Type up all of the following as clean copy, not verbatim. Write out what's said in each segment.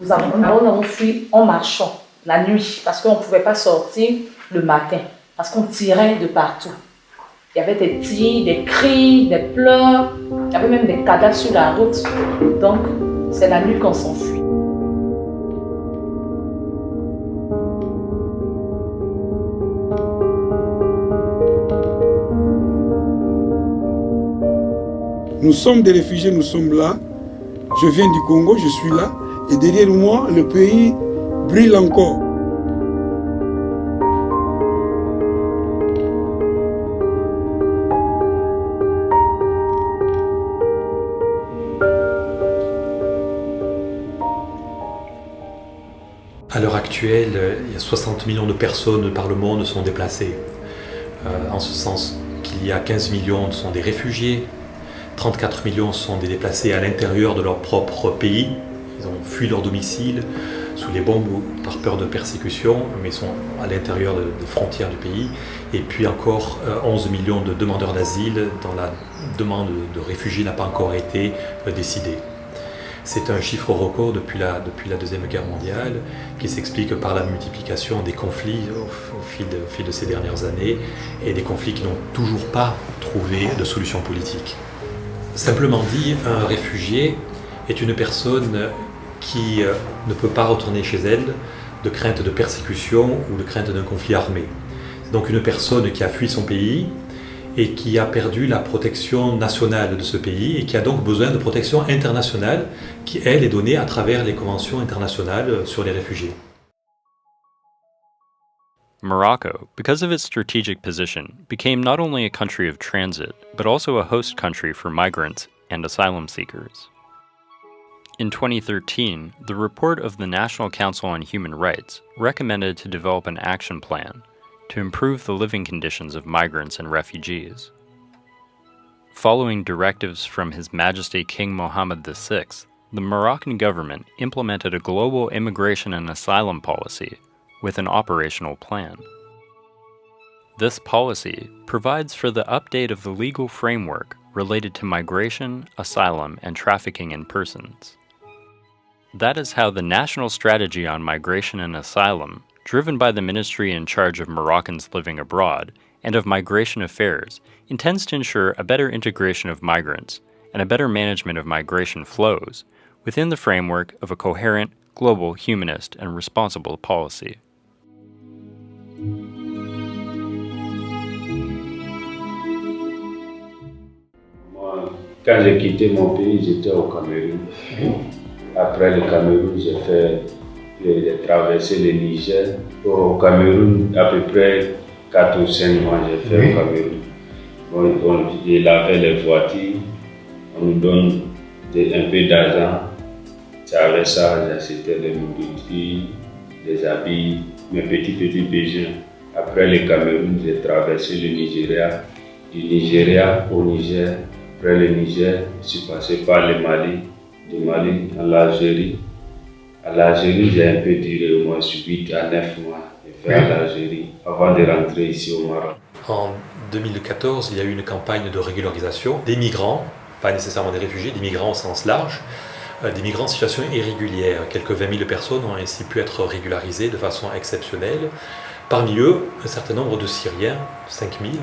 Nous avons fui en marchant la nuit parce qu'on ne pouvait pas sortir le matin, parce qu'on tirait de partout. Il y avait des tirs, des cris, des pleurs, il y avait même des cadavres sur la route. Donc, c'est la nuit qu'on s'enfuit. Nous sommes des réfugiés, nous sommes là. Je viens du Congo, je suis là. Et derrière moi, le pays brille encore. À l'heure actuelle, il y a 60 millions de personnes par le monde sont déplacées. En ce sens qu'il y a 15 millions sont des réfugiés, 34 millions sont des déplacés à l'intérieur de leur propre pays. Ils ont fui leur domicile sous les bombes ou par peur de persécution, mais sont à l'intérieur des frontières du pays. Et puis encore 11 millions de demandeurs d'asile dont la demande de réfugiés n'a pas encore été décidée. C'est un chiffre record depuis la Deuxième Guerre mondiale qui s'explique par la multiplication des conflits au fil de ces dernières années et des conflits qui n'ont toujours pas trouvé de solution politique. Simplement dit, un réfugié est une personne qui ne peut pas retourner chez elle de crainte de persécution ou de crainte d'un conflit armé. C'est donc une personne qui a fui son pays et qui a perdu la protection nationale de ce pays et qui a donc besoin de protection internationale qui, elle, est donnée à travers les conventions internationales sur les réfugiés. Morocco, because of its strategic position, became not only a country of transit, but also a host country for migrants and asylum seekers. In 2013, the report of the National Council on Human Rights recommended to develop an action plan to improve the living conditions of migrants and refugees. Following directives from His Majesty King Mohammed VI, the Moroccan government implemented a global immigration and asylum policy with an operational plan. This policy provides for the update of the legal framework related to migration, asylum, and trafficking in persons. That is how the National Strategy on Migration and Asylum, driven by the ministry in charge of Moroccans living abroad and of migration affairs, intends to ensure a better integration of migrants and a better management of migration flows within the framework of a coherent, global, humanist, and responsible policy. Quand j'ai quitté mon pays, j'étais au Cameroun. Après le Cameroun, j'ai traversé le Niger. Au Cameroun, à peu près 4 ou 5 mois, j'ai fait au Cameroun. J'ai lavé les voitures, on nous donne un peu d'argent. Avec ça, j'ai acheté les nourritures, des habits, mes petits besoins. Après le Cameroun, j'ai traversé le Nigeria. Du Nigeria au Niger. Après le Niger, je suis passé par le Mali, du Mali à l'Algérie. À l'Algérie, j'ai un peu duré au moins 8 à 9 mois. J'ai fait à l'Algérie avant de rentrer ici au Maroc. En 2014, il y a eu une campagne de régularisation des migrants, pas nécessairement des réfugiés, des migrants au sens large, des migrants en situation irrégulière. Quelques 20 000 personnes ont ainsi pu être régularisées de façon exceptionnelle. Parmi eux, un certain nombre de Syriens, 5 000,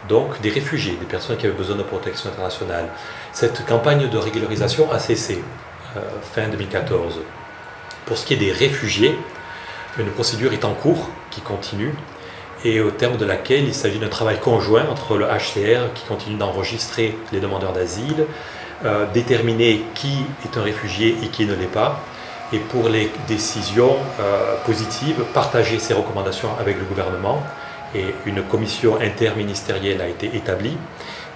donc des réfugiés, des personnes qui avaient besoin de protection internationale. Cette campagne de régularisation a cessé fin 2014. Pour ce qui est des réfugiés, une procédure est en cours qui continue et au terme de laquelle il s'agit d'un travail conjoint entre le HCR qui continue d'enregistrer les demandeurs d'asile, déterminer qui est un réfugié et qui ne l'est pas, et pour les décisions positives, partager ces recommandations avec le gouvernement. Et une commission interministérielle a été établie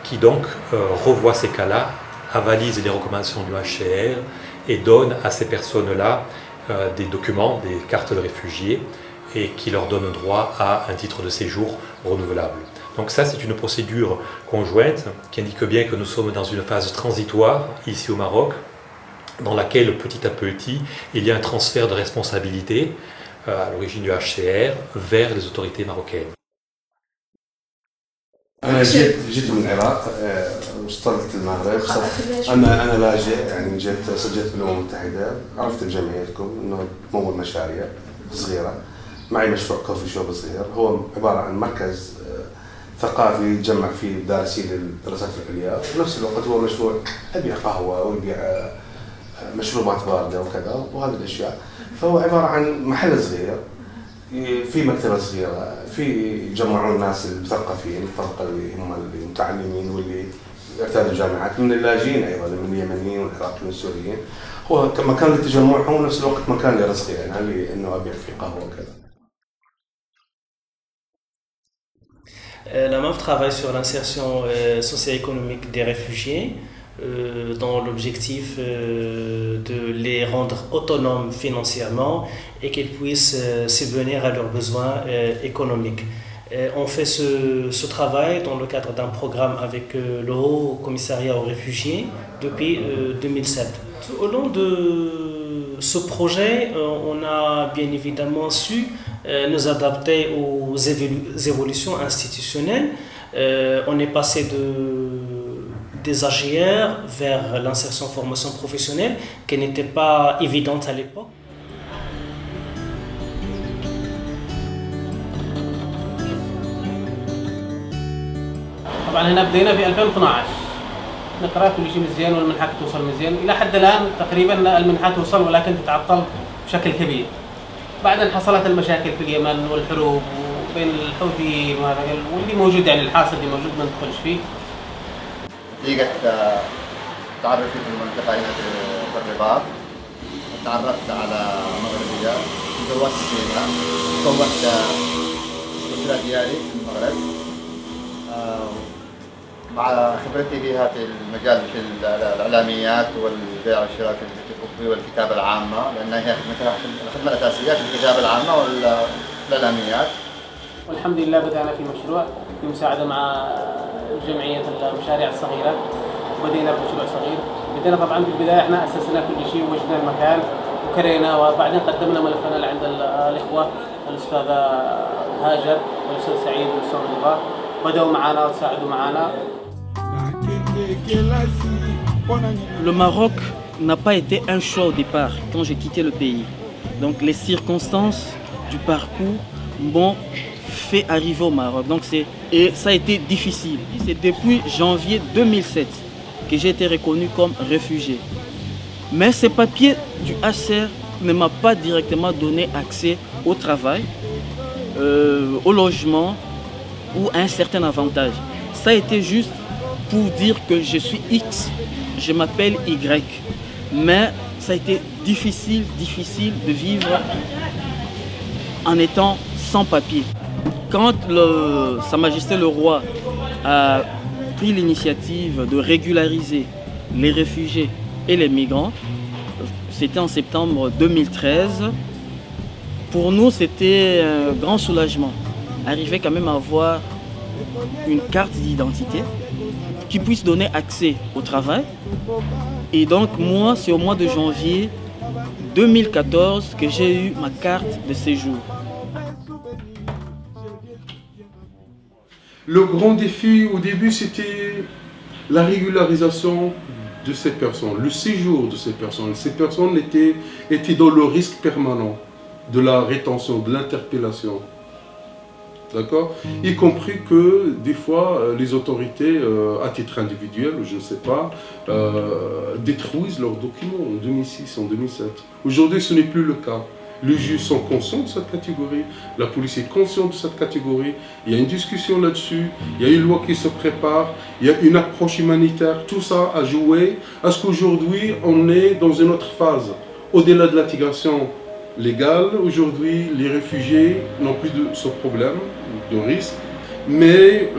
qui donc revoit ces cas-là, avalise les recommandations du HCR et donne à ces personnes-là des documents, des cartes de réfugiés et qui leur donne droit à un titre de séjour renouvelable. Donc ça, c'est une procédure conjointe qui indique bien que nous sommes dans une phase transitoire ici au Maroc, dans laquelle petit à petit, il y a un transfert de responsabilité à l'origine du HCR vers les autorités marocaines. أنا جيت من العراق وصلت المغرب انا لاجئ يعني جيت سجلت بالامم المتحده عرفت بجمعيتكم انه تمول مشاريع صغيره معي مشروع كوفي شوب صغير هو عباره عن مركز ثقافي يجمع فيه دارسين للدراسات العليا وفي نفس الوقت هو مشروع يبيع قهوه ويبيع مشروبات بارده وكذا وهذه الاشياء فهو عباره عن محل صغير في مكتبه صغيره في يجمعون الناس المثقفين الطبقه اللي هم المتعلمين واللي يرتادوا الجامعات من اللاجئين ايضا من اليمنيين والعراقيين والسوريين هو مكان لتجمعهم ونفس الوقت مكان لرزقي يعني انه ابيع فيه قهوه وكذا. La MAF travaille sur l'insertion socio-économique des réfugiés dans l'objectif de les rendre autonomes financièrement et qu'ils puissent subvenir à leurs besoins économiques. On fait ce travail dans le cadre d'un programme avec le Haut Commissariat aux réfugiés depuis 2007. Au long de ce projet, on a bien évidemment su nous adapter aux évolutions institutionnelles. On est passé des AGR vers l'insertion formation professionnelle qui n'était pas évidente à l'époque. طبعا هنا بدينا في 2012 نقرا كل شيء مزيان والمنحات توصل مزيان الى حد الان تقريبا المنحات توصل ولكن تتعطل بشكل كبير. بعدين حصلت المشاكل في اليمن والحروب وبين الحوثيين وهذا واللي موجود يعني الحاصل اللي موجود ما ندخلش فيه. نتيجة تعرفي في المنطقة هنا في الرباط تعرفت على مغربية تزوجت فيها كونت الأسرة ديالي في المغرب مع خبرتي فيها في المجال في الإعلاميات والبيع والشراء في الكتب والكتابة العامة لأن هي الخدمة الأساسية في الكتابة العامة والإعلاميات. والحمد لله بدأنا في مشروع بمساعدة مع جمعية المشاريع الصغيرة وبدينا بمشروع صغير. بدينا طبعا في البداية احنا أسسنا كل شيء ووجدنا المكان وكرينا وبعدين قدمنا ملفنا لعند الإخوة الأستاذة هاجر والأستاذ سعيد والأستاذ رضا بدأوا معنا وساعدوا معنا. Le Maroc n'a pas été un choix au départ quand j'ai quitté le pays. Donc les circonstances du parcours m'ont fait arriver au Maroc. Et ça a été difficile. C'est depuis janvier 2007 que j'ai été reconnu comme réfugié. Mais ces papiers du HCR ne m'ont pas directement donné accès au travail, au logement ou à un certain avantage. Ça a été juste pour dire que je suis X, je m'appelle Y. Mais ça a été difficile de vivre en étant sans papier. Quand Sa Majesté le Roi a pris l'initiative de régulariser les réfugiés et les migrants, c'était en septembre 2013, pour nous c'était un grand soulagement. Arriver quand même à avoir une carte d'identité qui puisse donner accès au travail. Et donc moi, c'est au mois de janvier 2014 que j'ai eu ma carte de séjour. Le grand défi au début, c'était la régularisation de ces personnes, le séjour de ces personnes. Ces personnes étaient dans le risque permanent de la rétention, de l'interpellation. D'accord ? Y compris que des fois, les autorités, à titre individuel, je ne sais pas, détruisent leurs documents en 2006, en 2007. Aujourd'hui, ce n'est plus le cas. Les juges sont conscients de cette catégorie, la police est consciente de cette catégorie, il y a une discussion là-dessus, il y a une loi qui se prépare, il y a une approche humanitaire, tout ça a joué à ce qu'aujourd'hui on est dans une autre phase. Au-delà de l'intégration légale, aujourd'hui les réfugiés n'ont plus de ce problème de risque, mais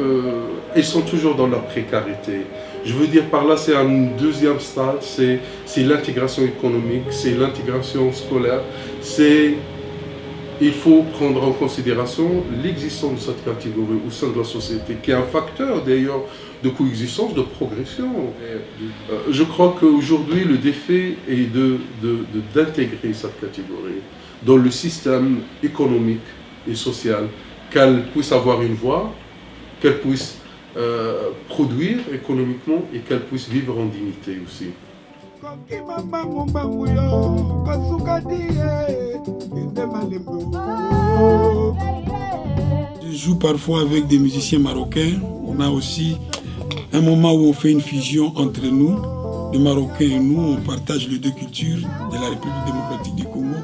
ils sont toujours dans leur précarité. Je veux dire par là, c'est un deuxième stade, c'est l'intégration économique, c'est l'intégration scolaire, il faut prendre en considération l'existence de cette catégorie au sein de la société, qui est un facteur d'ailleurs de coexistence, de progression. Je crois qu'aujourd'hui, le défi est d'intégrer cette catégorie dans le système économique et social, qu'elle puisse avoir une voix, qu'elle puisse produire économiquement et qu'elles puissent vivre en dignité aussi. Je joue parfois avec des musiciens marocains. On a aussi un moment où on fait une fusion entre nous, les Marocains et nous. On partage les deux cultures de la République démocratique du Congo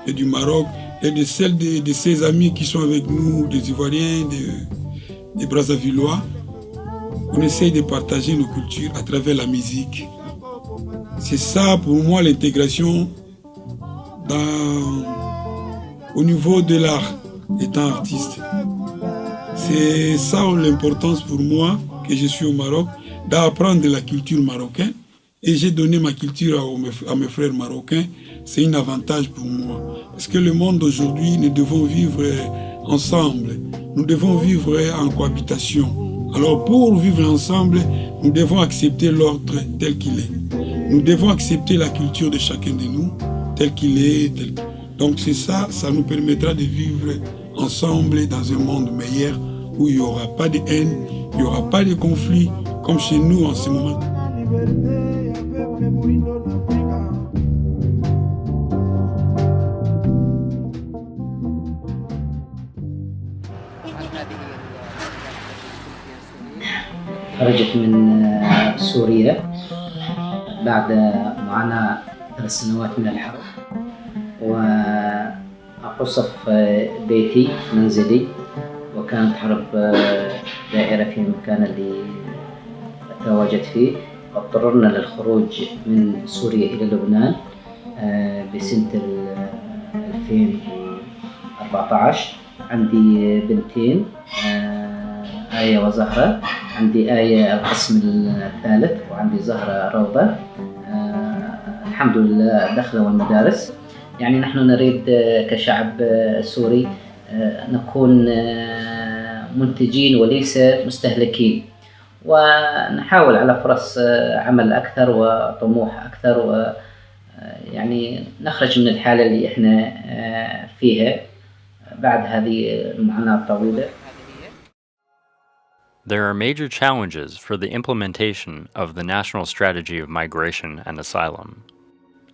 et du Maroc et de celles de ses amis qui sont avec nous, des Ivoiriens, des Brazzavillois. On essaye de partager nos cultures à travers la musique. C'est ça pour moi l'intégration au niveau de l'art, étant artiste. C'est ça l'importance pour moi, que je suis au Maroc, d'apprendre la culture marocaine. Et j'ai donné ma culture à mes frères marocains. C'est un avantage pour moi. Parce que le monde d'aujourd'hui, nous devons vivre ensemble. Nous devons vivre en cohabitation. Alors pour vivre ensemble, nous devons accepter l'ordre tel qu'il est. Nous devons accepter la culture de chacun de nous tel qu'il est. Donc c'est ça, ça nous permettra de vivre ensemble dans un monde meilleur où il n'y aura pas de haine, il n'y aura pas de conflit comme chez nous en ce moment. خرجت من سوريا بعد معاناة 3 سنوات من الحرب وقصف بيتي منزلي وكانت حرب دائرة في المكان اللي تواجدت فيه واضطررنا للخروج من سوريا إلى لبنان بسنة 2014 عندي بنتين آية وزهرة عندي آية القسم الثالث وعندي زهرة روضة الحمد لله دخلوا المدارس يعني نحن نريد كشعب سوري نكون منتجين وليس مستهلكين ونحاول على فرص عمل أكثر وطموح أكثر ويعني نخرج من الحالة اللي إحنا فيها بعد هذه المعاناة الطويلة. There are major challenges for the implementation of the National Strategy of Migration and Asylum.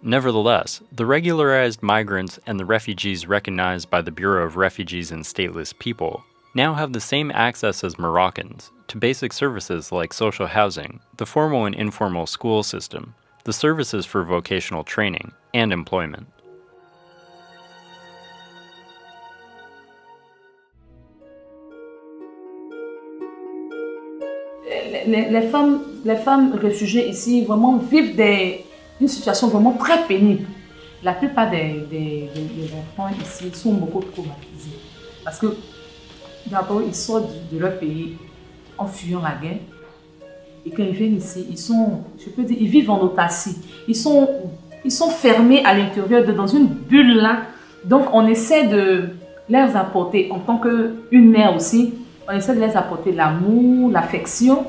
Nevertheless, the regularized migrants and the refugees recognized by the Bureau of Refugees and Stateless People now have the same access as Moroccans to basic services like social housing, the formal and informal school system, the services for vocational training, and employment. Les femmes réfugiées ici vraiment vivent une situation vraiment très pénible. La plupart des enfants ici sont beaucoup traumatisés. Parce que d'abord, ils sortent de leur pays en fuyant la guerre. Et quand ils viennent ici, ils vivent en autarcie. Ils sont fermés à l'intérieur, dans une bulle là. Donc on essaie de leur apporter, en tant qu'une mère aussi, on essaie de leur apporter l'amour, l'affection.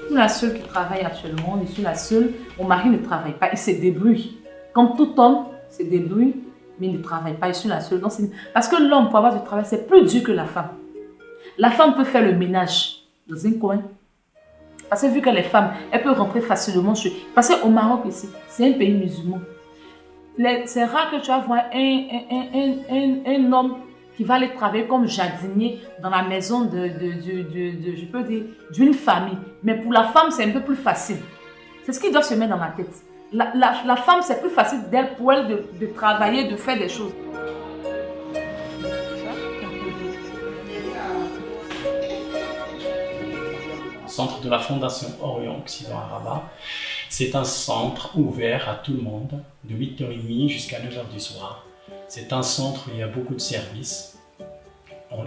Je suis la seule qui travaille actuellement, je suis la seule. Mon mari ne travaille pas, il se débrouille. Comme tout homme, il se débrouille, mais il ne travaille pas, je suis la seule. Donc, parce que l'homme, pour avoir du travail, c'est plus dur que la femme. La femme peut faire le ménage dans un coin. Parce que vu que les femmes, elles peuvent rentrer facilement chez... Parce qu'au Maroc ici, c'est un pays musulman. C'est rare que tu vas voir un homme qui va aller travailler comme jardinier dans la maison je peux dire, d'une famille. Mais pour la femme, c'est un peu plus facile. C'est ce qui doit se mettre dans la tête. La femme, c'est plus facile pour elle de travailler, de faire des choses. Centre de la Fondation Orient-Occident à Rabat, c'est un centre ouvert à tout le monde, de 8h30 jusqu'à 9h du soir. C'est un centre où il y a beaucoup de services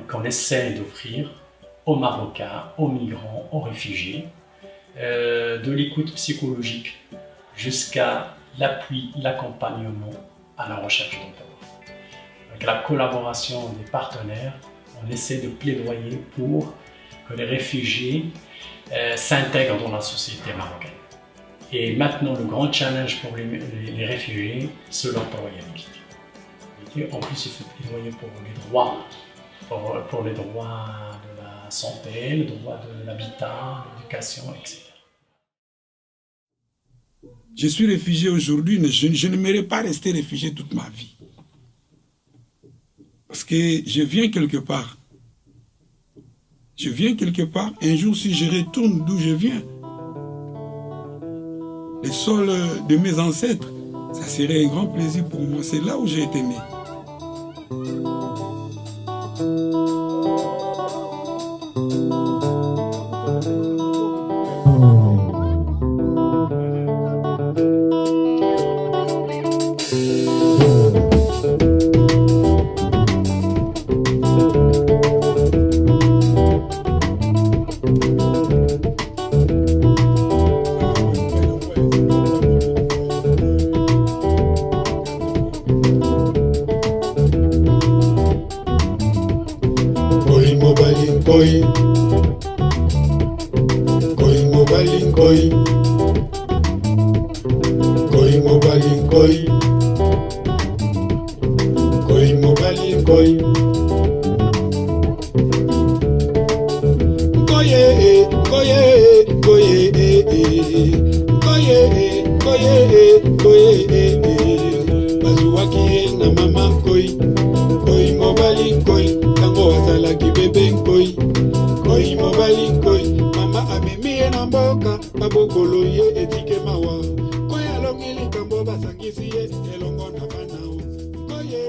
qu'on essaie d'offrir aux Marocains, aux migrants, aux réfugiés, de l'écoute psychologique jusqu'à l'appui, l'accompagnement à la recherche d'emploi. Avec la collaboration des partenaires, on essaie de plaidoyer pour que les réfugiés s'intègrent dans la société marocaine. Et maintenant, le grand challenge pour les réfugiés, c'est l'employabilité. En plus, il faut plaidoyer pour les droits pour les droits de la santé, le droit de l'habitat, l'éducation, etc. Je suis réfugié aujourd'hui, mais je n'aimerais pas rester réfugié toute ma vie. Parce que je viens quelque part. Je viens quelque part. Un jour, si je retourne d'où je viens, les sols de mes ancêtres, ça serait un grand plaisir pour moi. C'est là où j'ai été né. Koi mobalin koi mobalin koi mobalin koi bazuwaki na mama koi mobalin koi tango azalaki bebe koi mobalin koi mama amemi na mboka babokolo ye etike mawa koi alongi likambo basangisi ye elongo na banao koye